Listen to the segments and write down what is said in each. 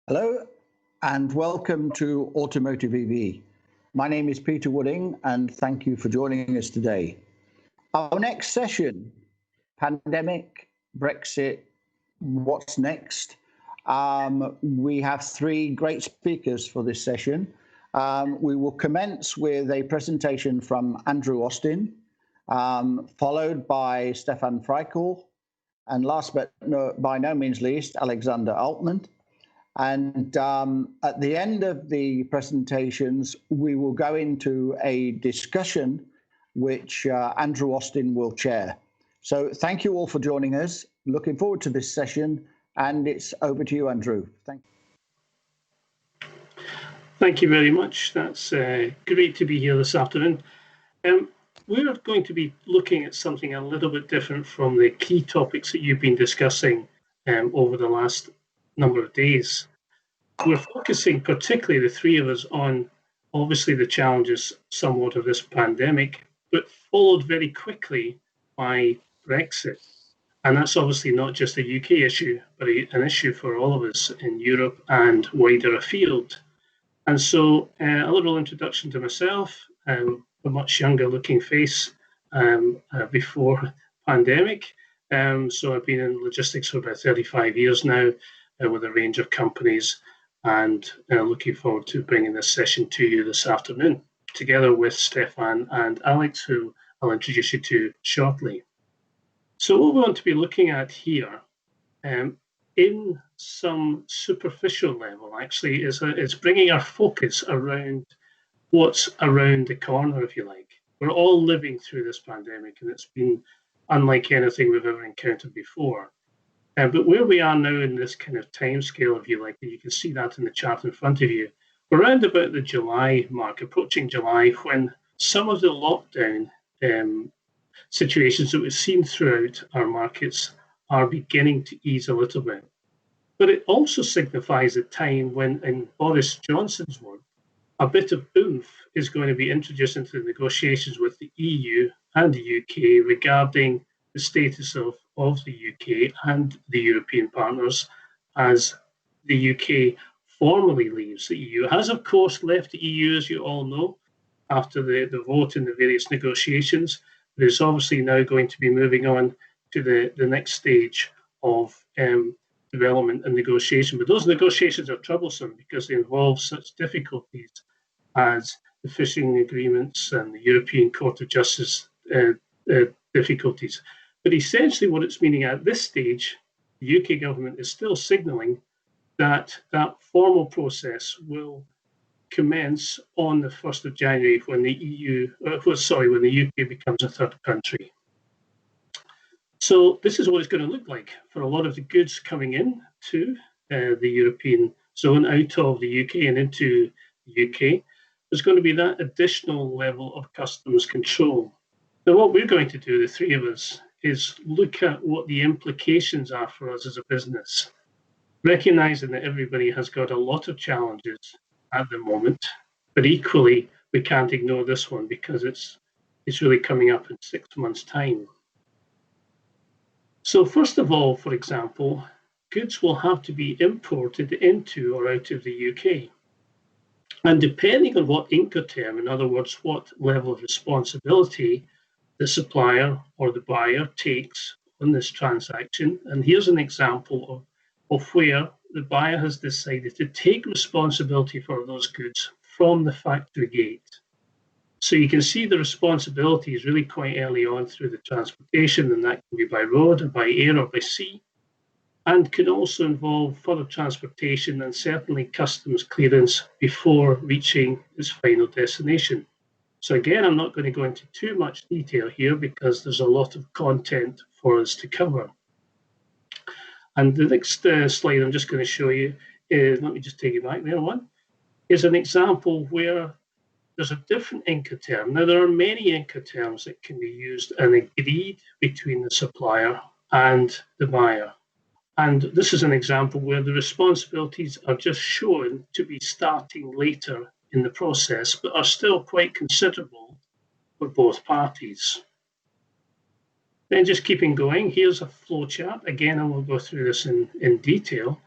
Hello and welcome to automotiveEV. My name is Peter Wooding and thank you for joining us today. Our next session, pandemic, Brexit, what's next? We have three great speakers for this session. We will commence with a presentation from Andrew Austin, followed by Stephan Freichel, and last but by no means least, Alexander Altmann. And at the end of the presentations, we will go into a discussion which Andrew Austin will chair. So thank you all for joining us. Looking forward to this session, and it's over to you, Andrew. Thank you. Thank you very much. That's great to be here this afternoon. We're going to be looking at something a little bit different from the key topics that you've been discussing over the last number of days. We're focusing, particularly the three of us, on obviously the challenges somewhat of this pandemic, but followed very quickly by Brexit. And that's obviously not just a UK issue, but an issue for all of us in Europe and wider afield. And so a little introduction to myself, a much younger looking face before pandemic. So I've been in logistics for about 35 years now with a range of companies, and looking forward to bringing this session to you this afternoon, together with Stephan and Alex, who I'll introduce you to shortly. So what we want to be looking at here, in some superficial level, actually, is bringing our focus around what's around the corner, if you like. We're all living through this pandemic, and it's been unlike anything we've ever encountered before. But where we are now in this kind of time scale, if you like, and you can see that in the chart in front of you, we're around about the July mark, approaching July, when some of the lockdown situations that we've seen throughout our markets are beginning to ease a little bit. But it also signifies a time when, in Boris Johnson's words, a bit of oomph is going to be introduced into the negotiations with the EU and the UK regarding the status of the UK and the European partners as the UK formally leaves the EU. It has, of course, left the EU, as you all know, after the vote in the various negotiations. But it's obviously now going to be moving on to the next stage of development and negotiation. But those negotiations are troublesome because they involve such difficulties as the fishing agreements and the European Court of Justice difficulties. But essentially what it's meaning at this stage, the UK government is still signalling that that formal process will commence on the 1st of January when the when the UK becomes a third country. So this is what it's going to look like for a lot of the goods coming in to the European zone out of the UK and into the UK. There's going to be that additional level of customs control. Now, what we're going to do, the three of us, is look at what the implications are for us as a business, recognizing that everybody has got a lot of challenges at the moment, but equally we can't ignore this one because it's really coming up in 6 months' time. So first of all, for example, goods will have to be imported into or out of the UK. And depending on what Incoterm, in other words, what level of responsibility the supplier or the buyer takes on this transaction. And here's an example of where the buyer has decided to take responsibility for those goods from the factory gate. So you can see the responsibility is really quite early on through the transportation, and that can be by road or by air or by sea, and can also involve further transportation and certainly customs clearance before reaching its final destination. So again, I'm not going to go into too much detail here because there's a lot of content for us to cover. And the next slide I'm just going to show you is, let me just take you back there one, is an example where there's a different Incoterm. Now, there are many Incoterms that can be used and agreed between the supplier and the buyer. And this is an example where the responsibilities are just shown to be starting later in the process, but are still quite considerable for both parties. Then just keeping going, here's a flow chart. Again, I will go through this in detail.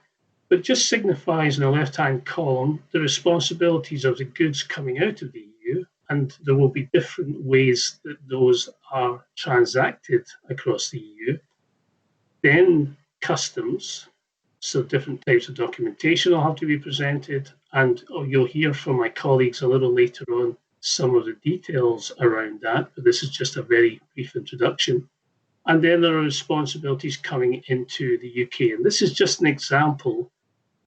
but just signifies in the left-hand column the responsibilities of the goods coming out of the EU, and there will be different ways that those are transacted across the EU. Then customs, so different types of documentation will have to be presented, and you'll hear from my colleagues a little later on some of the details around that, but this is just a very brief introduction. And then there are responsibilities coming into the UK, and this is just an example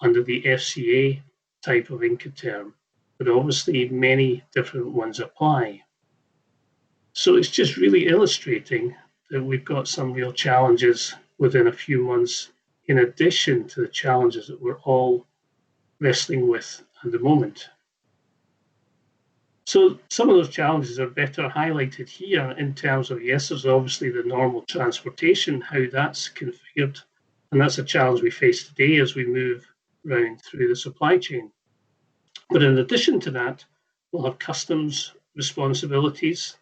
under the FCA type of Incoterm, but obviously many different ones apply. So it's just really illustrating that we've got some real challenges within a few months, in addition to the challenges that we're all wrestling with at the moment. So some of those challenges are better highlighted here in terms of, yes, there's obviously the normal transportation, how that's configured, and that's a challenge we face today as we move round through the supply chain. But in addition to that, we'll have customs responsibilities,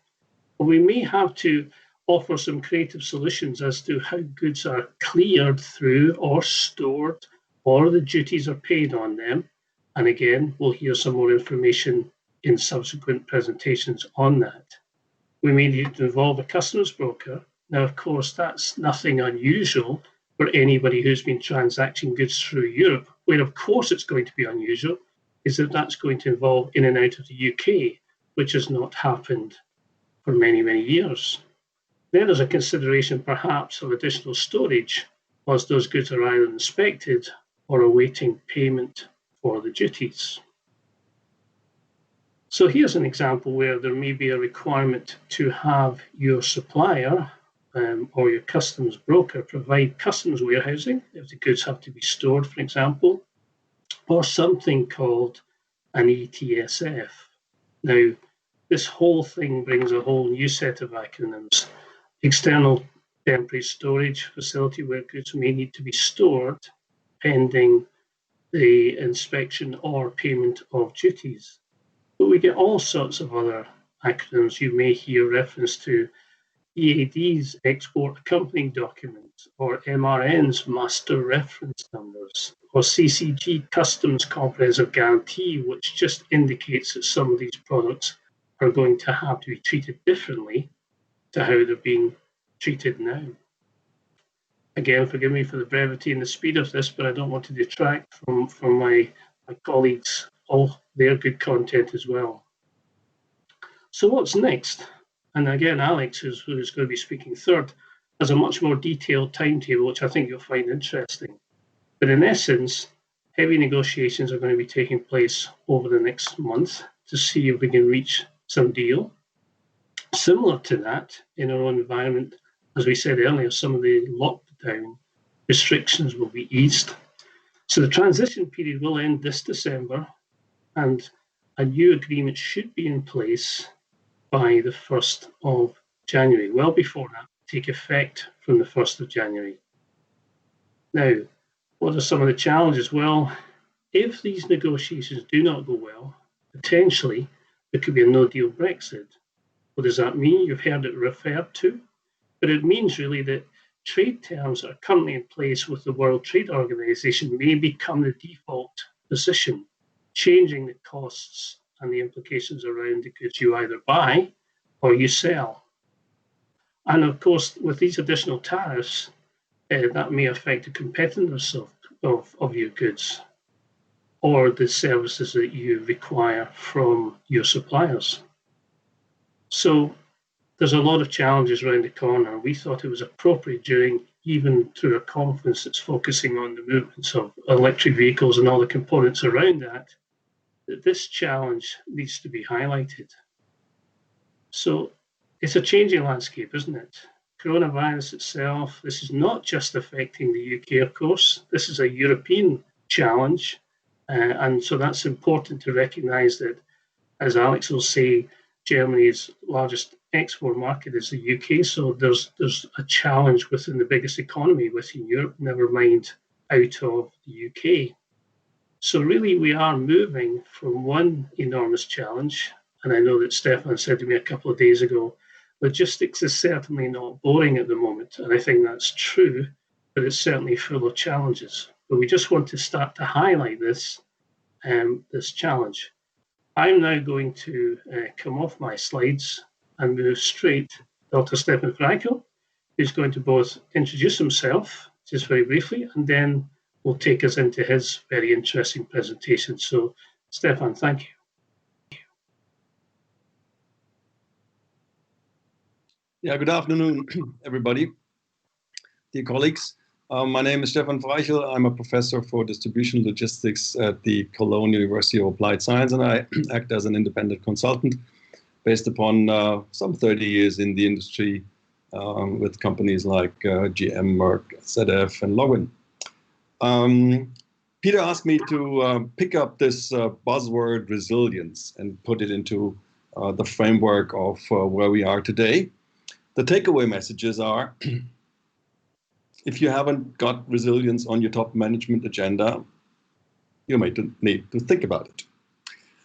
and we may have to offer some creative solutions as to how goods are cleared through or stored, or the duties are paid on them. And again, we'll hear some more information in subsequent presentations on that. We may need to involve a customs broker. Now, of course, that's nothing unusual for anybody who's been transacting goods through Europe. Where, of course, it's going to be unusual is that that's going to involve in and out of the UK, which has not happened for many, many years. Then there's a consideration, perhaps, of additional storage whilst those goods are either inspected or awaiting payment for the duties. So here's an example where there may be a requirement to have your supplier or your customs broker provide customs warehousing if the goods have to be stored, for example, or something called an ETSF. Now, this whole thing brings a whole new set of acronyms. External temporary storage facility where goods may need to be stored pending the inspection or payment of duties. But we get all sorts of other acronyms. You may hear reference to EAD's export accompanying documents, or MRN's master reference numbers, or CCG customs comprehensive guarantee, which just indicates that some of these products are going to have to be treated differently to how they're being treated now. Again, forgive me for the brevity and the speed of this, but I don't want to detract from my colleagues, all their good content as well. So what's next? And again, Alex, who's going to be speaking third, has a much more detailed timetable, which I think you'll find interesting. But in essence, heavy negotiations are going to be taking place over the next month to see if we can reach some deal. Similar to that, in our own environment, as we said earlier, some of the lockdown restrictions will be eased. So the transition period will end this December, and a new agreement should be in place by the 1st of January, well before that, take effect from the 1st of January. Now, what are some of the challenges? Well, if these negotiations do not go well, potentially there could be a no-deal Brexit. What does that mean? You've heard it referred to, but it means really that trade terms that are currently in place with the World Trade Organization may become the default position, changing the costs and the implications around the goods you either buy or you sell. And of course, with these additional tariffs, that may affect the competitiveness of your goods or the services that you require from your suppliers. So there's a lot of challenges around the corner. We thought it was appropriate even through a conference that's focusing on the movements of electric vehicles and all the components around that this challenge needs to be highlighted. So it's a changing landscape, isn't it? Coronavirus itself, this is not just affecting the UK, of course. This is a European challenge. And so that's important to recognise that, as Alex will say, Germany's largest export market is the UK. So there's a challenge within the biggest economy within Europe, never mind out of the UK. So really, we are moving from one enormous challenge, and I know that Stephan said to me a couple of days ago, logistics is certainly not boring at the moment, and I think that's true, but it's certainly full of challenges. but we just want to start to highlight this challenge. I'm now going to come off my slides and move straight to Dr. Stephan Freichel, who's going to both introduce himself just very briefly, and then will take us into his very interesting presentation. So, Stephan, thank you. Yeah, good afternoon, everybody, dear colleagues. My name is Stephan Freichel. I'm a professor for distribution logistics at the Cologne University of Applied Science, and I act as an independent consultant based upon some 30 years in the industry with companies like GM, Merck, ZF, and Login. Peter asked me to pick up this buzzword resilience and put it into the framework of where we are today. The takeaway messages are, if you haven't got resilience on your top management agenda, you might need to think about it.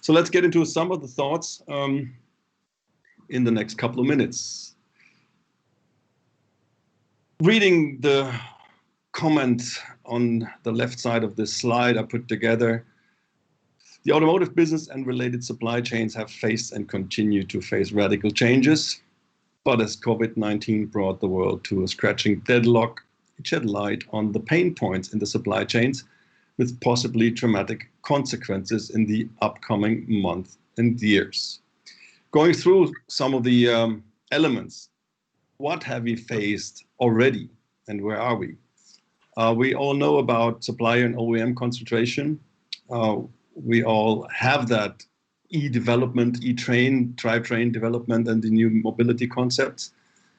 So let's get into some of the thoughts in the next couple of minutes. Reading the comments on the left side of this slide I put together, the automotive business and related supply chains have faced and continue to face radical changes. But as COVID-19 brought the world to a scratching deadlock, it shed light on the pain points in the supply chains with possibly dramatic consequences in the upcoming months and years. Going through some of the elements, what have we faced already and where are we? We all know about supplier and OEM concentration. We all have that e-development, e-train, drivetrain development, and the new mobility concepts.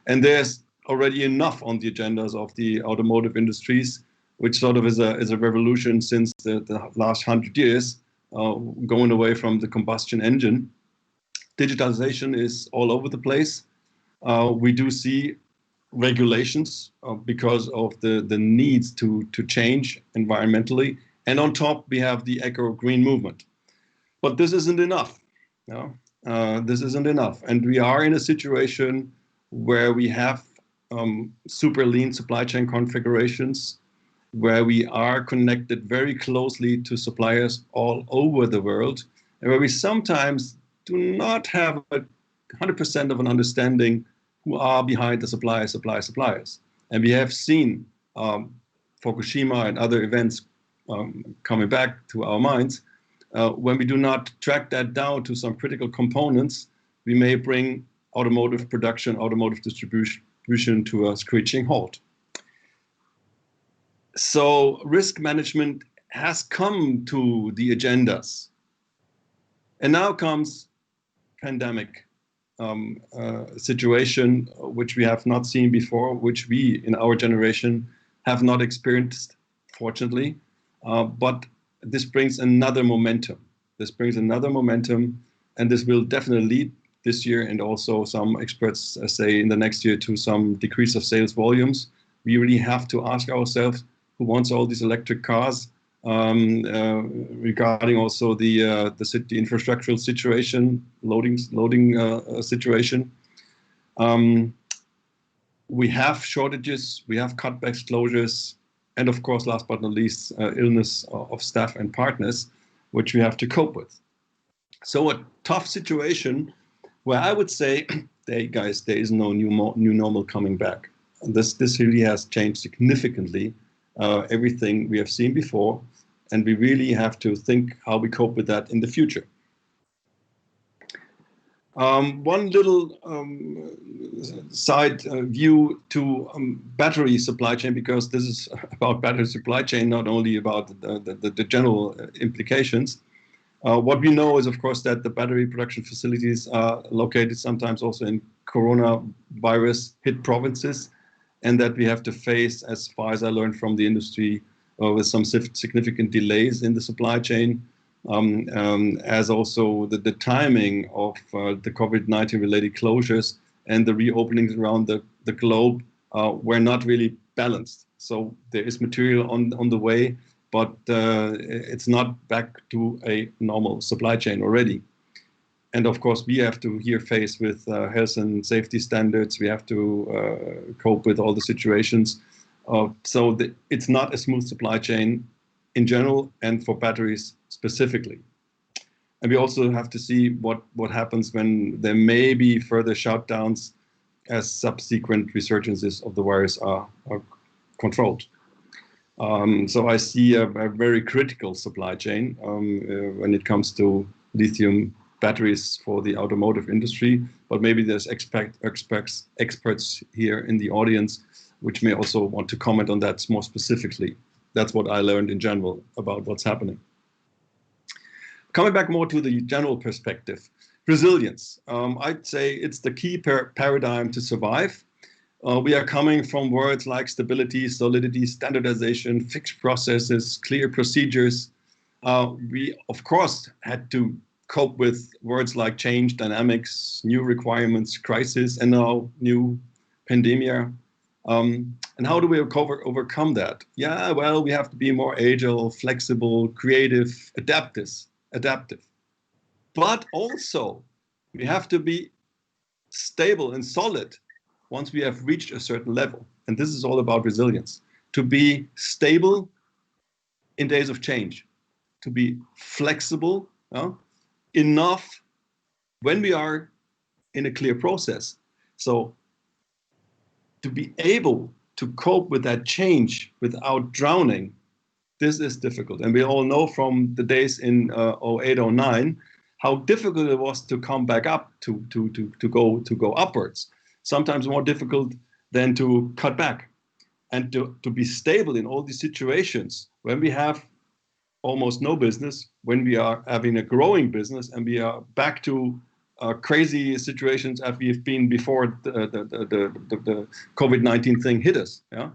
And there's already enough on the agendas of the automotive industries, which sort of is a revolution since the last 100 years, going away from the combustion engine. Digitalization is all over the place. We do see regulations because of the needs to change environmentally. And on top, we have the eco-green movement. But this isn't enough. This isn't enough. And we are in a situation where we have super lean supply chain configurations, where we are connected very closely to suppliers all over the world, and where we sometimes do not have 100% of an understanding who are behind the suppliers. And we have seen Fukushima and other events coming back to our minds. When we do not track that down to some critical components, we may bring automotive production, automotive distribution to a screeching halt. So risk management has come to the agendas. And now comes pandemic situation, which we have not seen before, which we in our generation have not experienced, fortunately. But this brings another momentum. And this will definitely lead this year, and also some experts say in the next year, to some decrease of sales volumes. We really have to ask ourselves, who wants all these electric cars? Regarding also the city infrastructural situation, loading situation. We have shortages, we have cutbacks, closures, and of course, last but not least, illness of staff and partners, which we have to cope with. So a tough situation where I would say, hey guys, there is no new normal coming back. This really has changed significantly everything we have seen before, and we really have to think how we cope with that in the future. One little side view to battery supply chain, because this is about battery supply chain, not only about the general implications. What we know is, of course, that the battery production facilities are located sometimes also in coronavirus hit provinces, and that we have to face, as far as I learned from the industry, with some significant delays in the supply chain, as also the timing of the COVID-19 related closures and the reopenings around the globe were not really balanced. So there is material on the way, but it's not back to a normal supply chain already. And of course, we have to here face with health and safety standards. We have to cope with all the situations. So it's not a smooth supply chain, in general and for batteries specifically. And we also have to see what happens when there may be further shutdowns as subsequent resurgences of the virus are controlled. So I see a very critical supply chain when it comes to lithium batteries for the automotive industry, but maybe there's experts here in the audience which may also want to comment on that more specifically. That's what I learned in general about what's happening. Coming back more to the general perspective, resilience. I'd say it's the key paradigm to survive. We are coming from words like stability, solidity, standardization, fixed processes, clear procedures. We, of course, had to cope with words like change, dynamics, new requirements, crisis, and now new pandemia. And how do we overcome that? Yeah, well, we have to be more agile, flexible, creative, adaptive. But also, we have to be stable and solid once we have reached a certain level. And this is all about resilience. To be stable in days of change, to be flexible enough when we are in a clear process. So to be able to cope with that change without drowning, this is difficult. And we all know from the days in 08, 09, how difficult it was to come back up, to go upwards. Sometimes more difficult than to cut back. And to be stable in all these situations, when we have almost no business, when we are having a growing business, and we are back to crazy situations as we've been before the COVID-19 thing hit us. Yeah?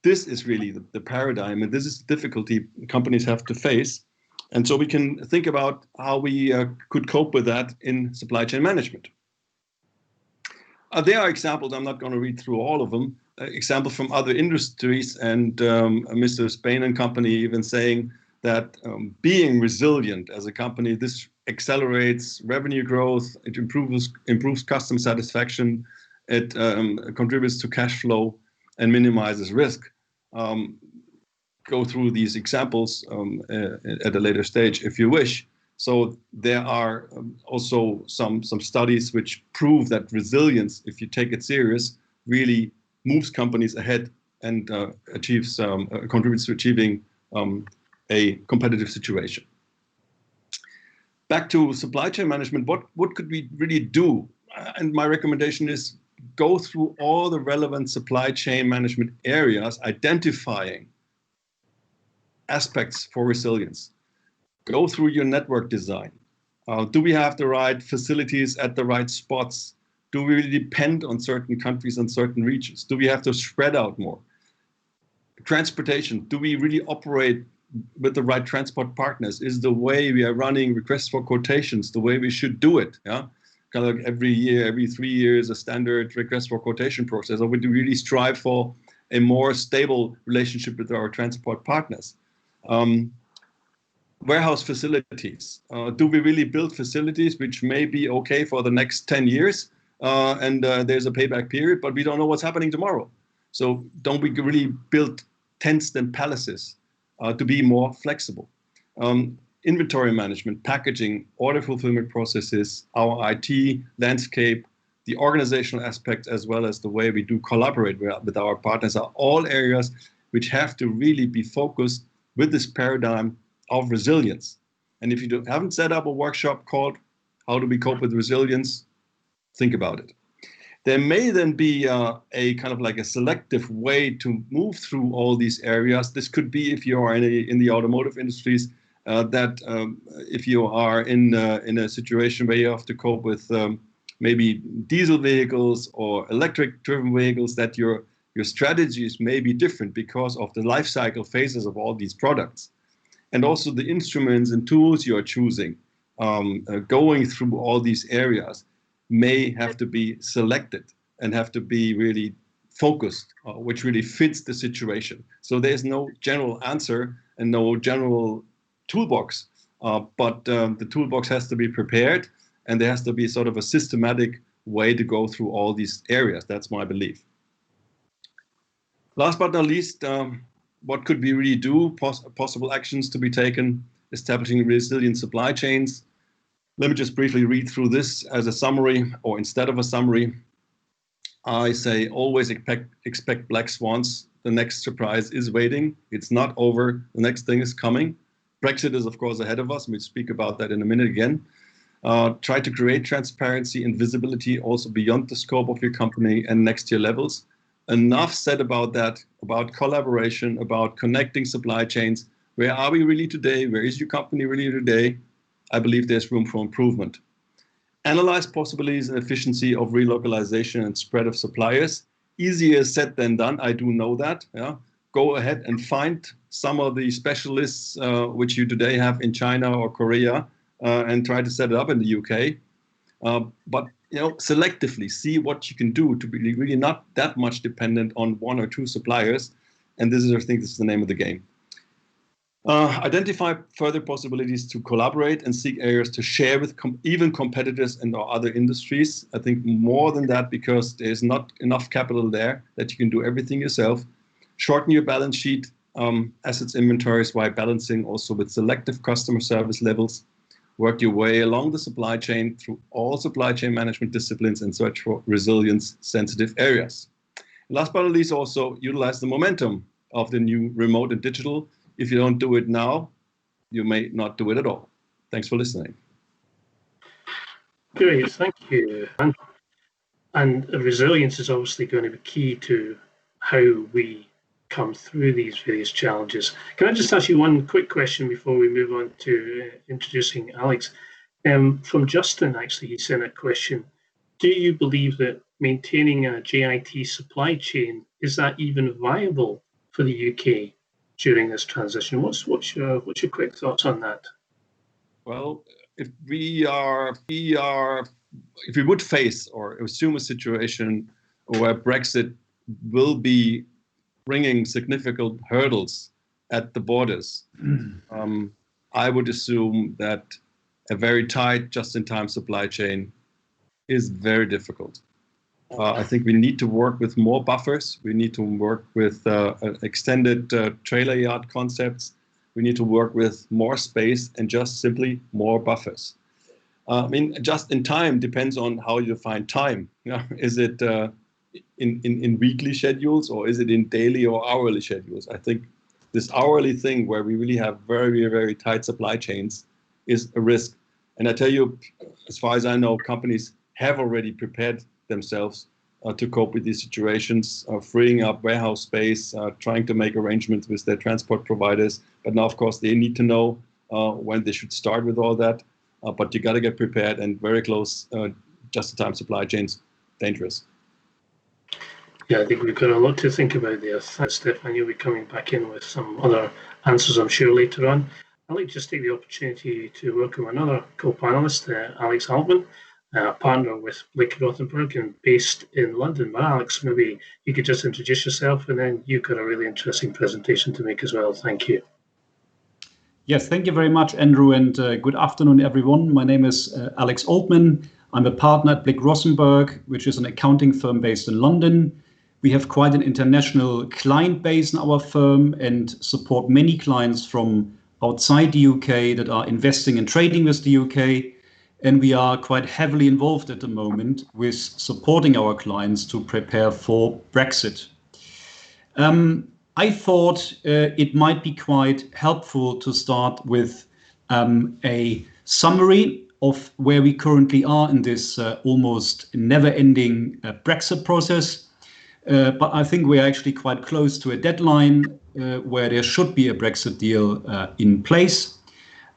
This is really the paradigm, and this is the difficulty companies have to face. And so we can think about how we could cope with that in supply chain management. There are examples, I'm not going to read through all of them, examples from other industries, and Mr. Spain and company even saying that being resilient as a company, this accelerates revenue growth, it improves customer satisfaction, it contributes to cash flow and minimizes risk. Go through these examples at a later stage if you wish. So there are also some studies which prove that resilience, if you take it serious, really moves companies ahead and contributes to achieving a competitive situation. Back to supply chain management, what could we really do? And my recommendation is go through all the relevant supply chain management areas, identifying aspects for resilience. Go through your network design. Do we have the right facilities at the right spots? Do we really depend on certain countries and certain regions? Do we have to spread out more? Transportation, do we really operate with the right transport partners? Is the way we are running requests for quotations the way we should do it? Yeah, kind of like every year, every 3 years, a standard request for quotation process, or we do really strive for a more stable relationship with our transport partners? Warehouse facilities. Do we really build facilities which may be okay for the next 10 years and there's a payback period, but we don't know what's happening tomorrow? So don't we really build tents and palaces to be more flexible? Inventory management, packaging, order fulfillment processes, our IT landscape, the organizational aspects, as well as the way we do collaborate with our partners are all areas which have to really be focused with this paradigm of resilience. And if you haven't set up a workshop called How Do We Cope with Resilience, think about it. There may then be a kind of like a selective way to move through all these areas. This could be if you are in the automotive industries, that if you are in a situation where you have to cope with maybe diesel vehicles or electric-driven vehicles, that your strategies may be different because of the life cycle phases of all these products. And also the instruments and tools you are choosing, going through all these areas, may have to be selected and have to be really focused, which really fits the situation. So there's no general answer and no general toolbox, but the toolbox has to be prepared, and there has to be sort of a systematic way to go through all these areas. That's my belief. Last but not least, what could we really do? Possible actions to be taken, establishing resilient supply chains. Let me just briefly read through this as a summary, or instead of a summary. I say always expect black swans. The next surprise is waiting. It's not over. The next thing is coming. Brexit is, of course, ahead of us. We'll speak about that in a minute again. Try to create transparency and visibility also beyond the scope of your company and next year levels. Enough said about that, about collaboration, about connecting supply chains. Where are we really today? Where is your company really today? I believe there's room for improvement. Analyze possibilities and efficiency of relocalization and spread of suppliers. Easier said than done, I do know that. Yeah. Go ahead and find some of the specialists which you today have in China or Korea and try to set it up in the UK. But selectively see what you can do to be really not that much dependent on one or two suppliers. And this is, I think, this is the name of the game. Identify further possibilities to collaborate and seek areas to share with even competitors and or other industries. I think more than that, because there's not enough capital there that you can do everything yourself. Shorten your balance sheet, assets inventories while balancing also with selective customer service levels. Work your way along the supply chain through all supply chain management disciplines and search for resilience-sensitive areas. And last but not least, also utilize the momentum of the new remote and digital. If you don't do it now, you may not do it at all. Thanks for listening. Great, thank you. And resilience is obviously going to be key to how we come through these various challenges. Can I just ask you one quick question before we move on to introducing Alex? From Justin, actually, he sent a question. Do you believe that maintaining a JIT supply chain, is that even viable for the UK during this transition? What's your quick thoughts on that? Well, if we would face or assume a situation where Brexit will be bringing significant hurdles at the borders, I would assume that a very tight just-in-time supply chain is very difficult. I think we need to work with more buffers. We need to work with extended trailer yard concepts. We need to work with more space and just simply more buffers. I mean, just in time depends on how you define time. Is it in weekly schedules, or is it in daily or hourly schedules? I think this hourly thing where we really have very, very tight supply chains is a risk. And I tell you, as far as I know, companies have already prepared themselves to cope with these situations, freeing up warehouse space, trying to make arrangements with their transport providers. But now, of course, they need to know when they should start with all that. But you got to get prepared, and very close just-in-time supply chains, dangerous. Yeah, I think we've got a lot to think about there. Thanks, Stephan. You'll be coming back in with some other answers, I'm sure, later on. I'd like to just take the opportunity to welcome another co-panelist, Alex Altmann, partner with Blick, Rothenberg, and based in London. But Alex, maybe you could just introduce yourself, and then you've got a really interesting presentation to make as well. Thank you. Yes, thank you very much, Andrew, and good afternoon, everyone. My name is Alex Altmann. I'm a partner at Blick, Rothenberg, which is an accounting firm based in London. We have quite an international client base in our firm and support many clients from outside the UK that are investing and trading with the UK. And we are quite heavily involved at the moment with supporting our clients to prepare for Brexit. I thought it might be quite helpful to start with a summary of where we currently are in this almost never-ending Brexit process. But I think we're actually quite close to a deadline where there should be a Brexit deal in place.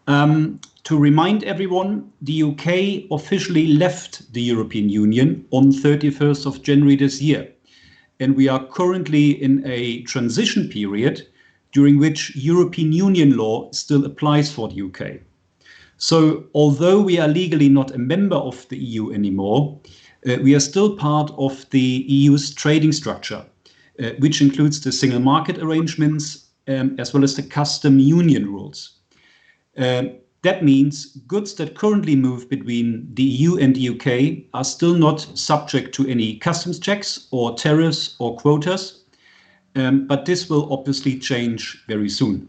To remind everyone, the UK officially left the European Union on 31st of January this year. And we are currently in a transition period during which European Union law still applies for the UK. So although we are legally not a member of the EU anymore, we are still part of the EU's trading structure, which includes the single market arrangements as well as the custom union rules. That means goods that currently move between the EU and the UK are still not subject to any customs checks or tariffs or quotas. but this will obviously change very soon.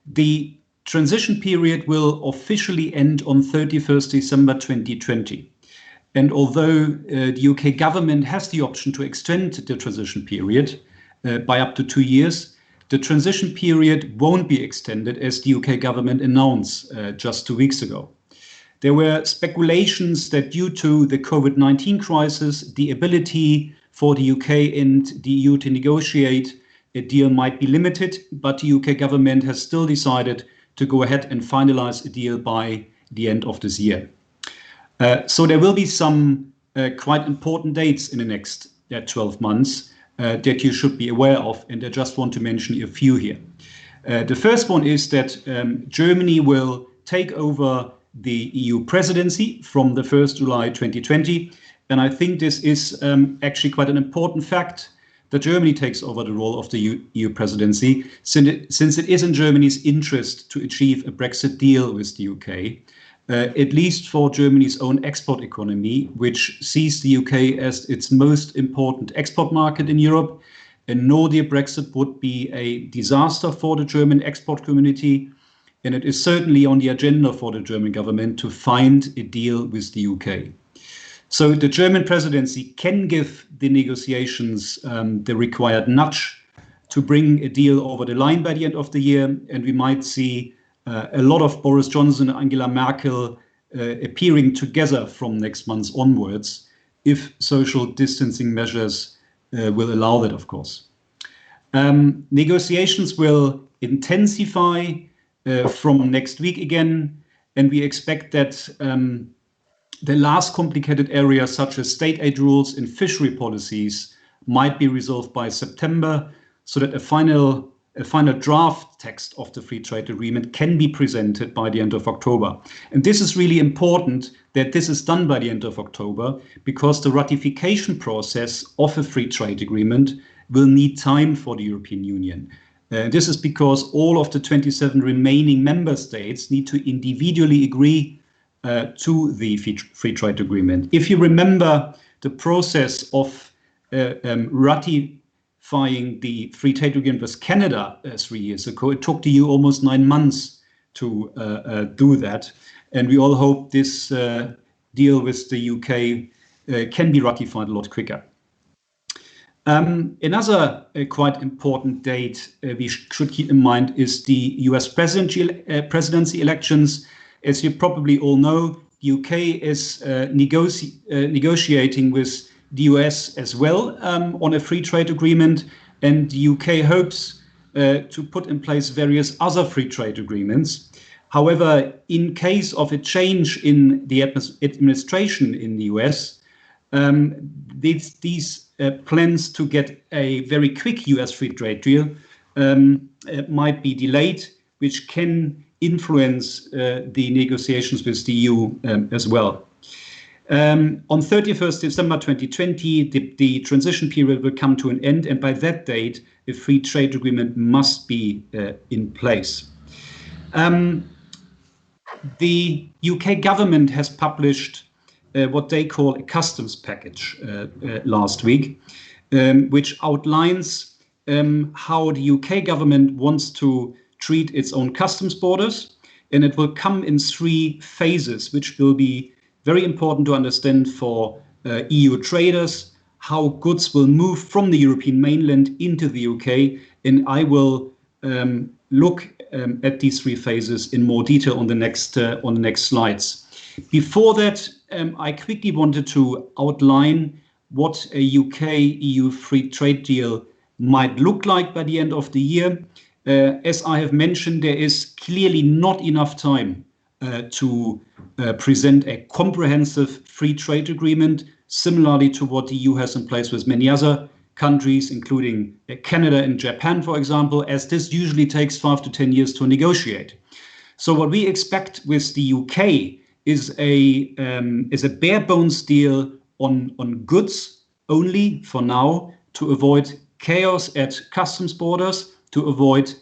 The transition period will officially end on 31st December 2020. And although the UK government has the option to extend the transition period by up to 2 years, the transition period won't be extended, as the UK government announced just 2 weeks ago. There were speculations that due to the COVID-19 crisis, the ability for the UK and the EU to negotiate a deal might be limited, but the UK government has still decided to go ahead and finalize a deal by the end of this year. So there will be some quite important dates in the next 12 months that you should be aware of, and I just want to mention a few here. The first one is that Germany will take over the EU presidency from the 1st July 2020, and I think this is actually quite an important fact that Germany takes over the role of the EU presidency, since it is in Germany's interest to achieve a Brexit deal with the UK. At least for Germany's own export economy, which sees the UK as its most important export market in Europe. And no deal Brexit would be a disaster for the German export community. And it is certainly on the agenda for the German government to find a deal with the UK. So the German presidency can give the negotiations the required nudge to bring a deal over the line by the end of the year. And we might see a lot of Boris Johnson and Angela Merkel appearing together from next month onwards, if social distancing measures will allow that, of course. Negotiations will intensify from next week again, and we expect that the last complicated areas such as state aid rules and fishery policies might be resolved by September, so that a final draft text of the free trade agreement can be presented by the end of October. And this is really important that this is done by the end of October, because the ratification process of a free trade agreement will need time for the European Union. This is because all of the 27 remaining member states need to individually agree to the free trade agreement. If you remember the process of ratifying the free trade agreement with Canada 3 years ago, it took the EU almost 9 months to do that. And we all hope this deal with the UK can be ratified a lot quicker. Another quite important date we should keep in mind is the US presidency elections. As you probably all know, the UK is negotiating with the US as well on a free trade agreement, and the UK hopes to put in place various other free trade agreements. However, in case of a change in the administration in the US, these plans to get a very quick US free trade deal might be delayed, which can influence the negotiations with the EU as well. On 31st December 2020, the transition period will come to an end, and by that date, a free trade agreement must be in place. The UK government has published what they call a customs package last week, which outlines how the UK government wants to treat its own customs borders, and it will come in 3 phases, which will be very important to understand for EU traders, how goods will move from the European mainland into the UK, and I will look at these 3 phases in more detail on the next slides. Before that, I quickly wanted to outline what a UK-EU free trade deal might look like by the end of the year. As I have mentioned, there is clearly not enough time to present a comprehensive free trade agreement, similarly to what the EU has in place with many other countries, including Canada and Japan, for example, as this usually takes 5 to 10 years to negotiate. So what we expect with the UK is a bare bones deal on goods only for now, to avoid chaos at customs borders, to avoid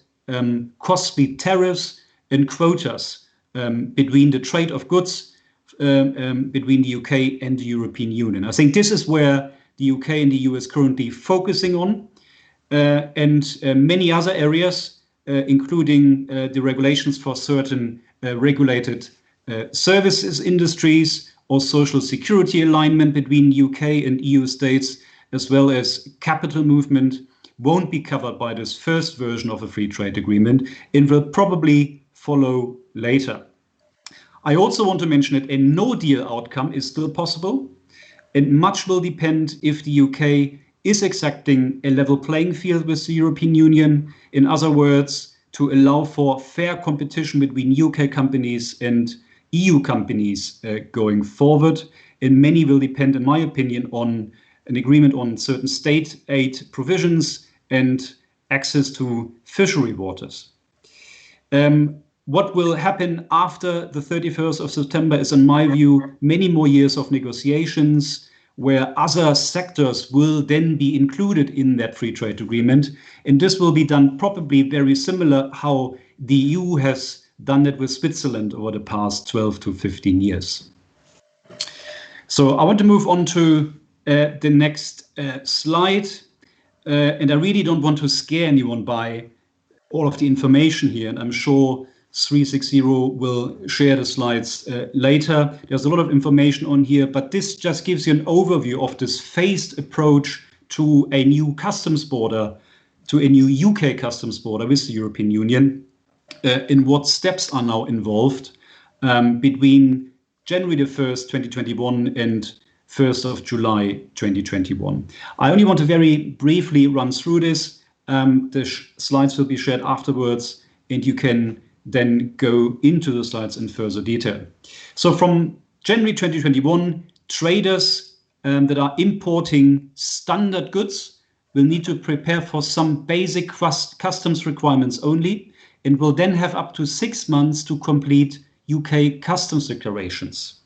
costly tariffs and quotas between the trade of goods between the UK and the European Union. I think this is where the UK and the EU is currently focusing on, and many other areas, including the regulations for certain regulated services industries or social security alignment between UK and EU states, as well as capital movement, won't be covered by this first version of a free trade agreement and will probably follow later. I also want to mention that a no-deal outcome is still possible, and much will depend if the UK is exacting a level playing field with the European Union. In other words, to allow for fair competition between UK companies and EU companies going forward. And many will depend, in my opinion, on an agreement on certain state aid provisions and access to fishery waters. What will happen after the 31st of September is, in my view, many more years of negotiations where other sectors will then be included in that free trade agreement. And this will be done probably very similar how the EU has done it with Switzerland over the past 12 to 15 years. So I want to move on to the next slide. And I really don't want to scare anyone by all of the information here. And I'm sure 360 will share the slides later. There's a lot of information on here, but this just gives you an overview of this phased approach to a new customs border, to a new UK customs border with the European Union, in what steps are now involved between January the 1st, 2021 and 1st of July, 2021. I only want to very briefly run through this. The slides will be shared afterwards, and you can then go into the slides in further detail. So from January 2021, traders that are importing standard goods will need to prepare for some basic customs requirements only, and will then have up to 6 months to complete UK customs declarations.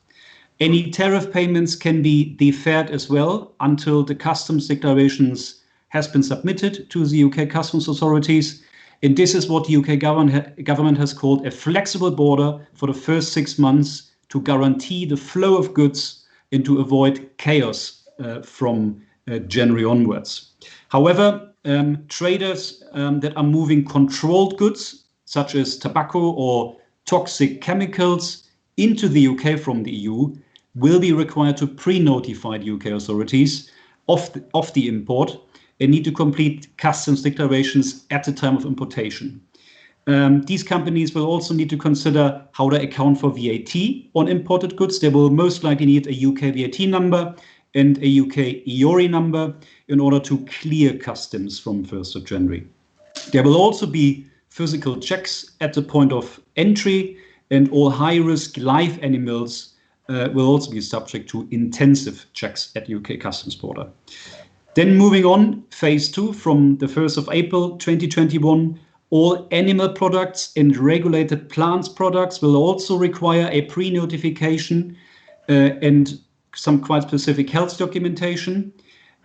Any tariff payments can be deferred as well until the customs declarations has been submitted to the UK customs authorities. And this is what the UK government has called a flexible border for the first 6 months to guarantee the flow of goods and to avoid chaos from January onwards. However, traders that are moving controlled goods, such as tobacco or toxic chemicals, into the UK from the EU, will be required to pre-notify the UK authorities of the import and need to complete customs declarations at the time of importation. These companies will also need to consider how to account for VAT on imported goods. They will most likely need a UK VAT number and a UK EORI number in order to clear customs from 1st of January. There will also be physical checks at the point of entry, and all high-risk live animals will also be subject to intensive checks at the UK customs border. Then moving on, phase 2 from the 1st of April 2021, all animal products and regulated plants products will also require a pre-notification and some quite specific health documentation.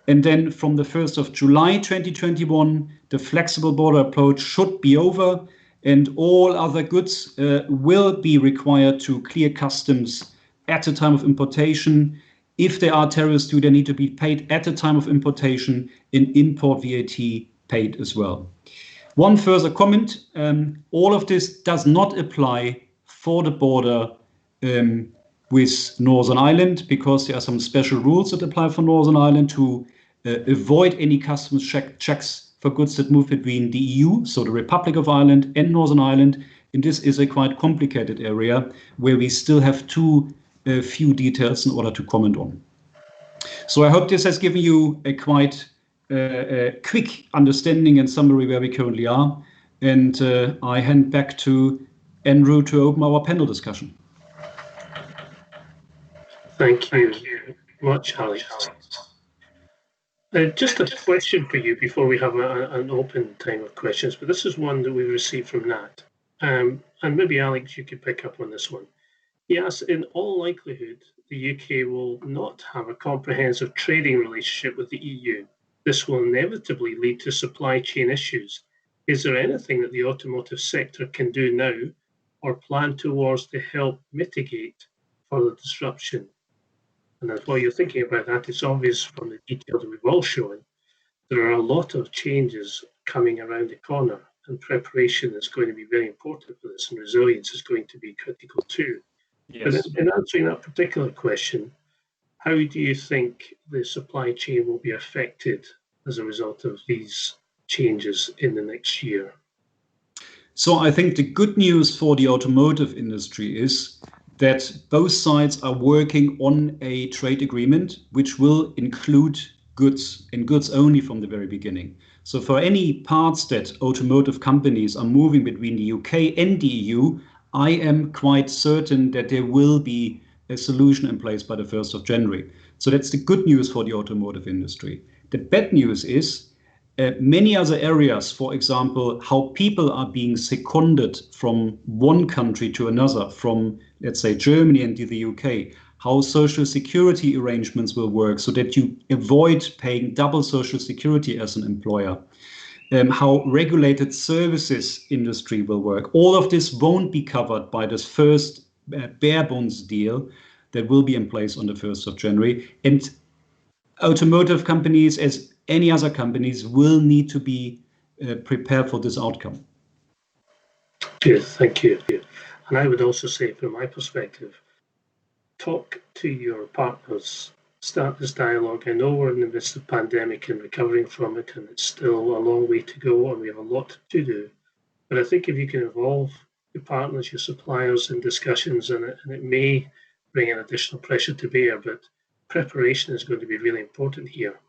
And then from the 1st of July 2021, the flexible border approach should be over, and all other goods will be required to clear customs at the time of importation. If they are tariffs due, they need to be paid at the time of importation, and import VAT paid as well. One further comment, all of this does not apply for the border with Northern Ireland, because there are some special rules that apply for Northern Ireland to avoid any customs checks for goods that move between the EU, so the Republic of Ireland and Northern Ireland. And this is a quite complicated area where we still have too few details in order to comment on. So I hope this has given you a quite quick understanding and summary where we currently are. And I hand back to Andrew to open our panel discussion. Thank you much, Alex. Just a question for you before we have an open time of questions, but this is one that we received from Nat. And maybe, Alex, you could pick up on this one. Yes, in all likelihood, the UK will not have a comprehensive trading relationship with the EU. This will inevitably lead to supply chain issues. Is there anything that the automotive sector can do now or plan towards to help mitigate further disruption? And as while you're thinking about that, it's obvious from the detail that we've all shown, there are a lot of changes coming around the corner, and preparation is going to be very important for this, and resilience is going to be critical too. Yes. But in answering that particular question, how do you think the supply chain will be affected as a result of these changes in the next year? So I think the good news for the automotive industry is that both sides are working on a trade agreement which will include goods and goods only from the very beginning. So for any parts that automotive companies are moving between the UK and the EU, I am quite certain that there will be a solution in place by the 1st of January. So that's the good news for the automotive industry. The bad news is many other areas, for example, how people are being seconded from one country to another, from, let's say, Germany into the UK, how social security arrangements will work so that you avoid paying double social security as an employer, how regulated services industry will work. All of this won't be covered by this first bare bones deal that will be in place on the 1st of January. And automotive companies, as any other companies, will need to be prepared for this outcome. Good, thank you. And I would also say, from my perspective, talk to your partners, start this dialogue. I know we're in the midst of pandemic and recovering from it, and it's still a long way to go, and we have a lot to do. But I think if you can involve your partners, your suppliers in discussions, and it may bring an additional pressure to bear, but preparation is going to be really important here.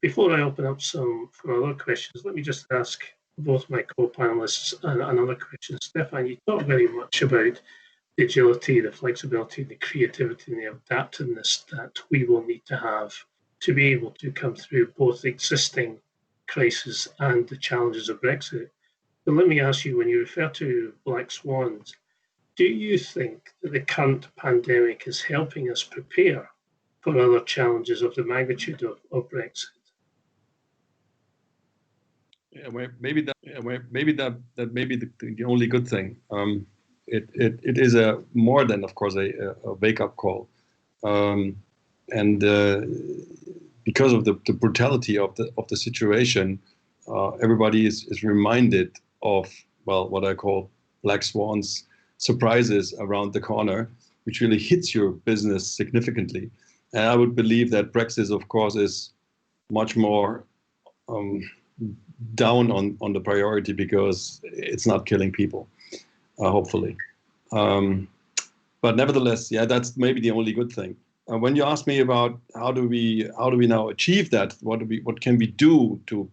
Before I open up for other questions, let me just ask both my co-panelists another question. Stephan, you talk very much about the agility, the flexibility, the creativity, and the adaptiveness that we will need to have to be able to come through both existing crises and the challenges of Brexit. So let me ask you, when you refer to black swans, do you think that the current pandemic is helping us prepare for other challenges of the magnitude of Brexit? Yeah, maybe that may be the only good thing. It is more than, of course, a wake-up call, and because of the brutality of the situation, everybody is reminded of, well, what I call black swans, surprises around the corner, which really hits your business significantly. And I would believe that Brexit, of course, is much more down on the priority because it's not killing people, hopefully. But nevertheless, yeah, that's maybe the only good thing. When you ask me about how do we now achieve that, what can we do to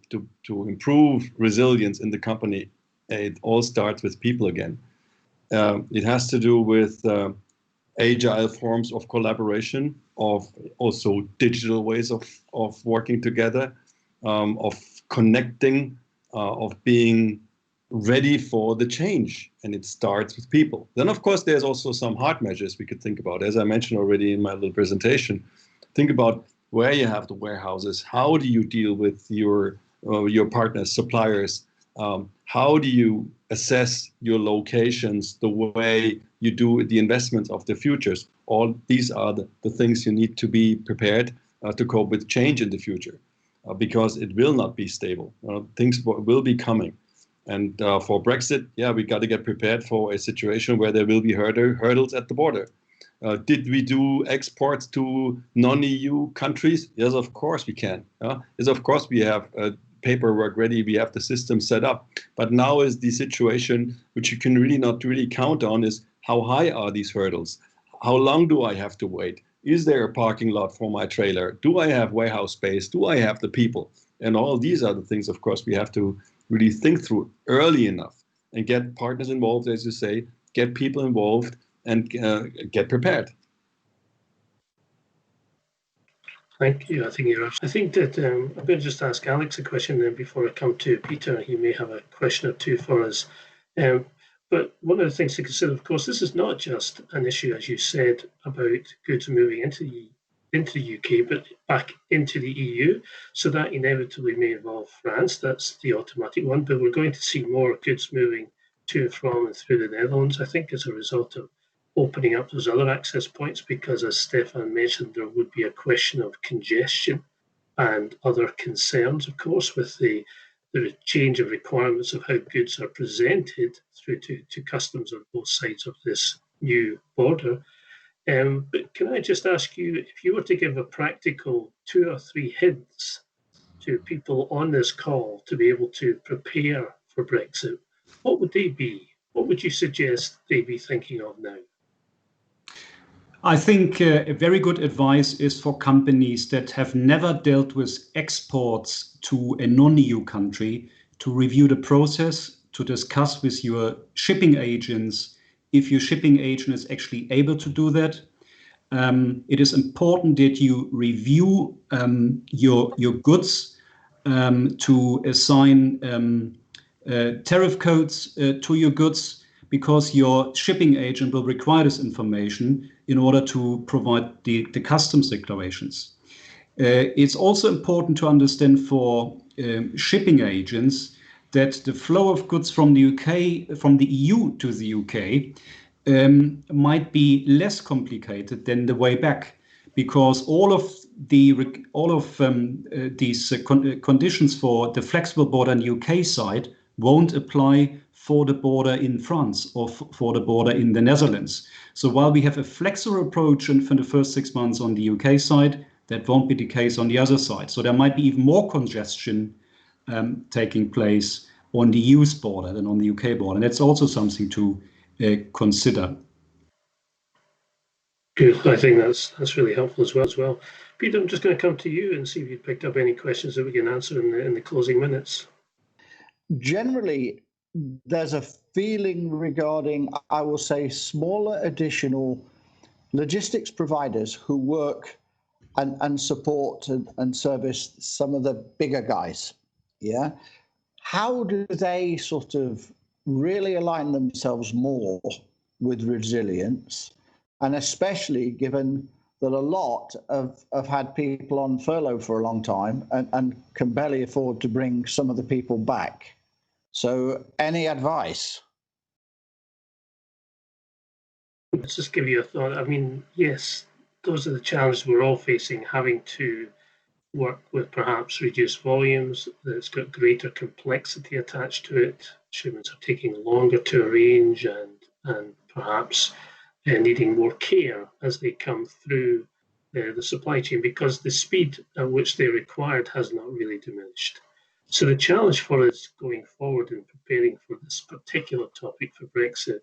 improve resilience in the company, it all starts with people again. It has to do with agile forms of collaboration, of also digital ways of working together, of connecting, of being ready for the change, and it starts with people. Then, of course, there's also some hard measures we could think about. As I mentioned already in my little presentation, think about where you have the warehouses. How do you deal with your partners, suppliers? How do you assess your locations, the way you do the investments of the futures? All these are the things you need to be prepared to cope with change in the future, because it will not be stable. Things will be coming. And for Brexit, yeah, we got to get prepared for a situation where there will be hurdles at the border. Did we do exports to non-EU countries? Yes, of course we can. Yes, of course we have paperwork ready, we have the system set up. But now is the situation which you can really not really count on is how high are these hurdles? How long do I have to wait? Is there a parking lot for my trailer? Do I have warehouse space? Do I have the people? And all these are the things, of course, we have to really think through early enough and get partners involved, as you say, get people involved and get prepared. Thank you. I think that I'm going to just ask Alex a question then before I come to Peter. He may have a question or two for us. But one of the things to consider, of course, this is not just an issue, as you said, about goods moving into the UK, but back into the EU. So that inevitably may involve France. That's the automatic one. But we're going to see more goods moving to and from and through the Netherlands, I think, as a result of opening up those other access points, because as Stephan mentioned, there would be a question of congestion and other concerns, of course, with the change of requirements of how goods are presented through to customs on both sides of this new border. But can I just ask you, if you were to give a practical 2 or 3 hints to people on this call to be able to prepare for Brexit, what would they be? What would you suggest they be thinking of now? I think a very good advice is for companies that have never dealt with exports to a non-EU country to review the process, to discuss with your shipping agents if your shipping agent is actually able to do that. It is important that you review your goods to assign tariff codes to your goods, because your shipping agent will require this information in order to provide the customs declarations. It's also important to understand for shipping agents that the flow of goods from the UK, from the EU to the UK, might be less complicated than the way back, because all of these conditions for the flexible border on the UK side won't apply for the border in France or for the border in the Netherlands. So while we have a flexible approach for the first 6 months on the UK side, that won't be the case on the other side. So there might be even more congestion taking place on the EU's border than on the UK border. And that's also something to consider. Good. I think that's really helpful as well. Peter, I'm just going to come to you and see if you picked up any questions that we can answer in the closing minutes. Generally, there's a feeling regarding, I will say, smaller additional logistics providers who work and support and service some of the bigger guys. Yeah. How do they sort of really align themselves more with resilience? And especially given that a lot have had people on furlough for a long time and can barely afford to bring some of the people back. So any advice? Let's just give you a thought. I mean, yes, those are the challenges we're all facing, having to work with perhaps reduced volumes that's got greater complexity attached to it. Shipments are taking longer to arrange and perhaps needing more care as they come through the supply chain, because the speed at which they're required has not really diminished. So the challenge for us going forward in preparing for this particular topic for Brexit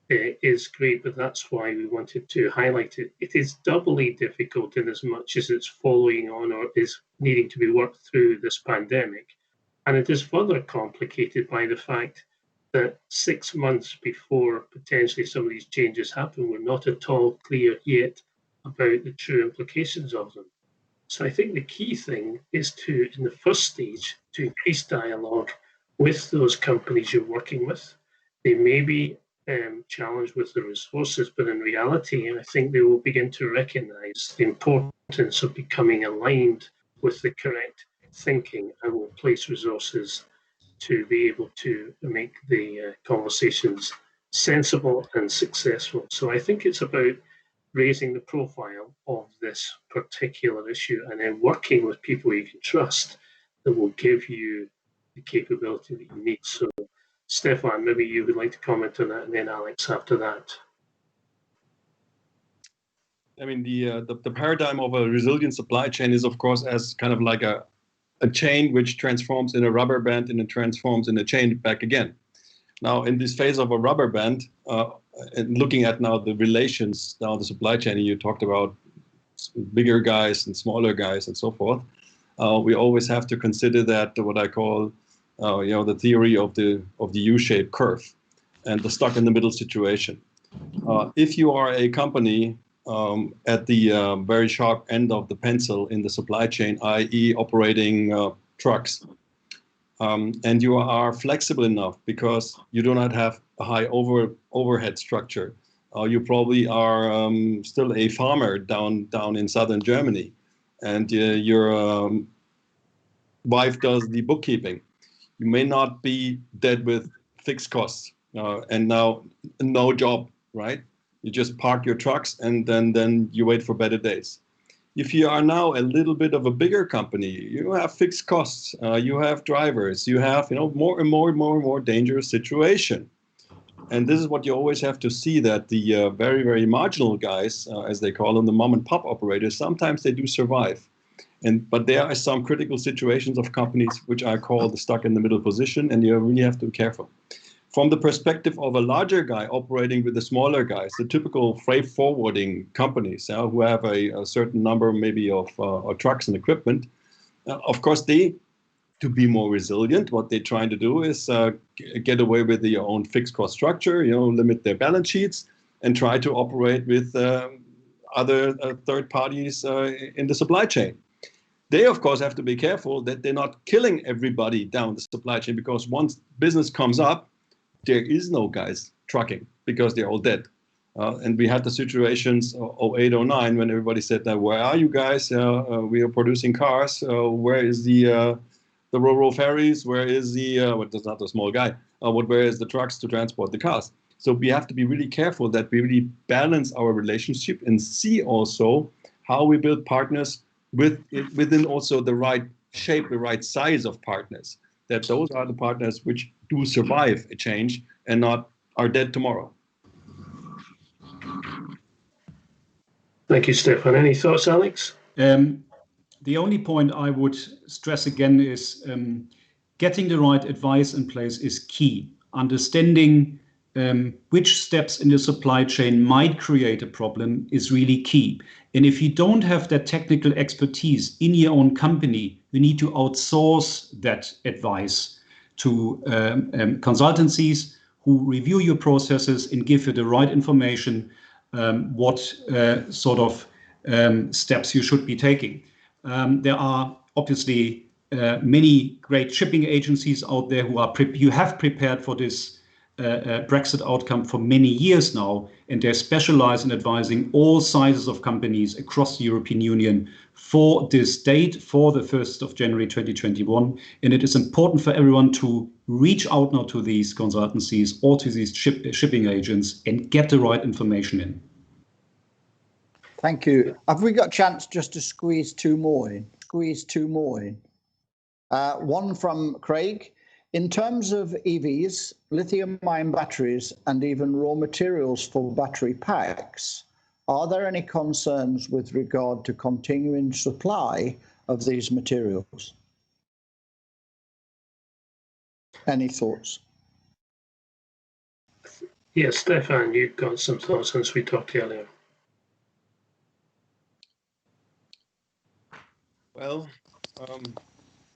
is great, but that's why we wanted to highlight it. It is doubly difficult in as much as it's following on or is needing to be worked through this pandemic. And it is further complicated by the fact that 6 months before potentially some of these changes happen, we're not at all clear yet about the true implications of them. So I think the key thing is to, in the first stage, to increase dialogue with those companies you're working with. They may be challenged with the resources, but in reality, I think they will begin to recognize the importance of becoming aligned with the correct thinking and will place resources to be able to make the conversations sensible and successful. So I think it's about raising the profile of this particular issue and then working with people you can trust that will give you the capability that you need. So Stephan, maybe you would like to comment on that, and then Alex after that. I mean, the paradigm of a resilient supply chain is, of course, as kind of like a chain which transforms in a rubber band and it transforms in a chain back again. Now, in this phase of a rubber band, and looking at now the relations down the supply chain, and you talked about bigger guys and smaller guys and so forth, we always have to consider that what I call, the theory of the U-shaped curve and the stuck in the middle situation. If you are a company at the very sharp end of the pencil in the supply chain, i.e. operating trucks, and you are flexible enough because you do not have a high overhead structure. You probably are still a farmer down in southern Germany, and your wife does the bookkeeping. You may not be dead with fixed costs and now no job, right? You just park your trucks and then you wait for better days. If you are now a little bit of a bigger company, you have fixed costs, you have drivers, you have more and more dangerous situation. And this is what you always have to see, that the very, very marginal guys, as they call them, the mom and pop operators, sometimes they do survive. But there are some critical situations of companies which I call the stuck in the middle position, and you really have to be careful. From the perspective of a larger guy operating with the smaller guys, the typical freight forwarding companies who have a certain number maybe of trucks and equipment, of course, to be more resilient, what they're trying to do is get away with their own fixed cost structure, limit their balance sheets, and try to operate with other third parties in the supply chain. They, of course, have to be careful that they're not killing everybody down the supply chain, because once business comes up, there is no guys trucking because they're all dead. And we had the situations 08, 09 when everybody said, where are you guys? We are producing cars. Where is the ro-ro ferries? Where is that's not a small guy. Where is the trucks to transport the cars? So we have to be really careful that we really balance our relationship and see also how we build partners within also the right shape, the right size of partners. That those are the partners which do survive a change and not are dead tomorrow. Thank you, Stephan. Any thoughts, Alex? The only point I would stress again is getting the right advice in place is key. Understanding which steps in the supply chain might create a problem is really key. And if you don't have that technical expertise in your own company, you need to outsource that advice to consultancies who review your processes and give you the right information, what sort of steps you should be taking. There are obviously many great shipping agencies out there who have prepared for this Brexit outcome for many years now, and they're specialized in advising all sizes of companies across the European Union for this date, for the 1st of January 2021. And it is important for everyone to reach out now to these consultancies or to these shipping agents and get the right information in. Thank you. Have we got a chance just to squeeze two more in? One from Craig. In terms of EVs, lithium-ion batteries, and even raw materials for battery packs, are there any concerns with regard to continuing supply of these materials? Any thoughts? Yes, Stephan, you've got some thoughts since we talked earlier. Well,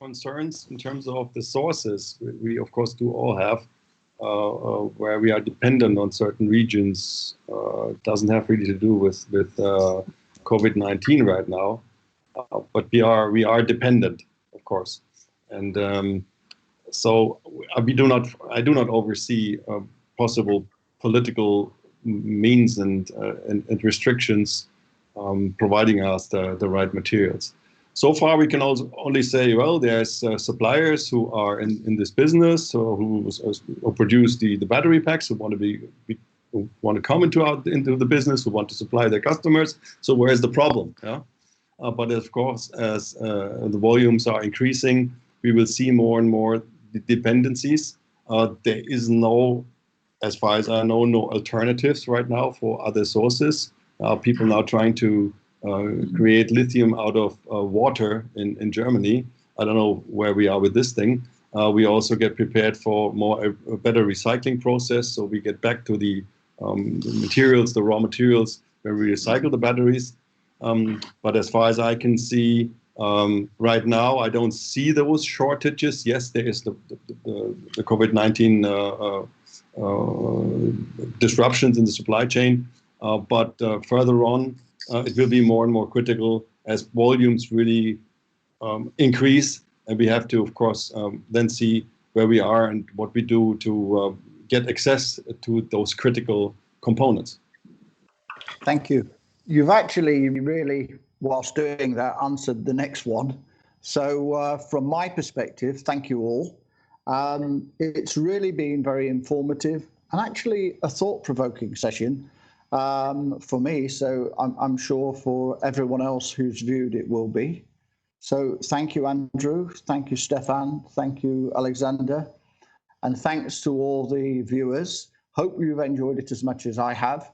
concerns in terms of the sources, we of course do all have, where we are dependent on certain regions. Doesn't have really to do with COVID-19 right now, but we are dependent, of course, and so I do not oversee possible political means and restrictions providing us the right materials. So far, we can also only say, well, there's suppliers who are in this business, or who produce the battery packs, who want to come into the business, who want to supply their customers. So where's the problem? Yeah? But of course, as the volumes are increasing, we will see more and more dependencies. There is no, as far as I know, no alternatives right now for other sources. People now trying to create lithium out of water in Germany. I don't know where we are with this thing. We also get prepared for a better recycling process, so we get back to the materials, the raw materials, where we recycle the batteries. But as far as I can see, right now, I don't see those shortages. Yes, there is the COVID-19 disruptions in the supply chain, but further on, it will be more and more critical as volumes really increase, and we have to, of course, then see where we are and what we do to get access to those critical components. Thank you. You've actually really, whilst doing that, answered the next one. So from my perspective, thank you all. It's really been very informative and actually a thought-provoking session. for me. So I'm sure for everyone else who's viewed it will be. So thank you, Andrew. Thank you, Stephan. Thank you, Alexander. And thanks to all the viewers. Hope you've enjoyed it as much as I have.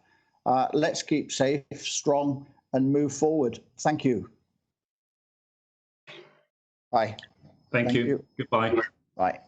Let's keep safe, strong, and move forward. Thank you. Bye. Thank you. Goodbye. Bye.